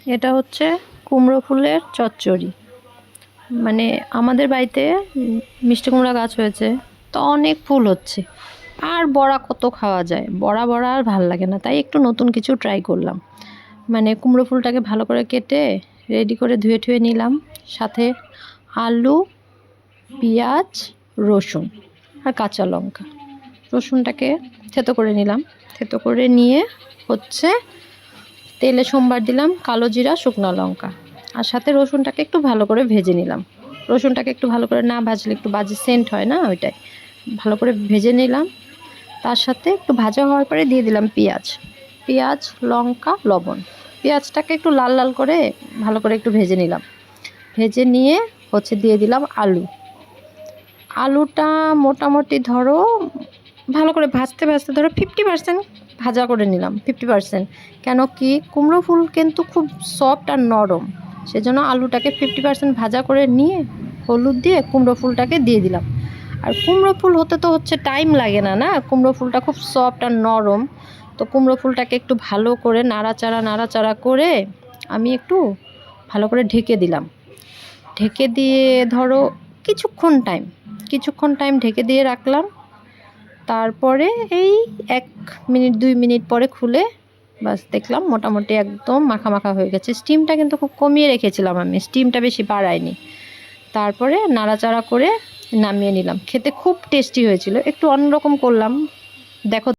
এটা হচ্ছে কুমড়ো ফুলের চচ্চড়ি। মানে আমাদের বাড়িতে মিষ্টি কুমড়া গাছ হয়েছে, তো অনেক ফুল হচ্ছে, আর বড়া কত খাওয়া যায়, বড়া বড়া আর ভাল লাগে না, তাই একটু নতুন কিছু ট্রাই করলাম। মানে কুমড়ো ফুলটাকে ভালো করে কেটে রেডি করে ধুয়ে ঠুয়ে নিলাম, সাথে আলু, পেঁয়াজ, রসুন আর কাঁচা লঙ্কা। রসুনটাকে থেতো করে নিলাম, থেতো করে নিয়ে হচ্ছে তেলে সোমবার দিলাম কালো জিরা, শুকনো লঙ্কা, আর সাথে রসুনটাকে একটু ভালো করে ভেজে নিলাম। রসুনটাকে একটু ভালো করে না ভাজলে একটু বাজে সেন্ট হয় না, ওইটাই ভালো করে ভেজে নিলাম। তার সাথে একটু ভাজা হওয়ার পরে দিয়ে দিলাম পেঁয়াজ, পেঁয়াজ, লঙ্কা, লবণ। পেঁয়াজটাকে একটু লাল লাল করে ভালো করে একটু ভেজে নিলাম। ভেজে নিয়ে হচ্ছে দিয়ে দিলাম আলু। আলুটা মোটামুটি ধরো ভালো করে ভাজতে ভাজতে ধরো 50% ভাজা করে নিলাম। 50%, কেন কি কুমড়ো ফুল কিন্তু খুব সফট আর নরম, সেজন্য আলুটাকে 50% ভাজা করে নিয়ে হলুদ দিয়ে কুমড়ো ফুলটাকে দিয়ে দিলাম। আর কুমড়ো ফুল হতে তো হচ্ছে টাইম লাগে না, না কুমড়ো ফুলটা খুব সফট আর নরম, তো কুমড়ো ফুলটাকে একটু ভালো করে নাড়াচাড়া করে আমি একটু ভালো করে ঢেকে দিলাম। ঢেকে দিয়ে ধরো কিছুক্ষণ টাইম ঢেকে দিয়ে রাখলাম। তারপরে এই 1 মিনিট 2 মিনিট পরে খুলে বাস দেখলাম মোটামুটি একদম মাখা মাখা হয়ে গেছে। স্টিমটা কিন্তু খুব কমিয়ে রেখেছিলাম, আমি স্টিমটা বেশি বাড়াইনি। তারপরে নাড়াচাড়া করে নামিয়ে নিলাম। খেতে খুব টেস্টি হয়েছিল, একটু অন্যরকম করলাম, দেখো।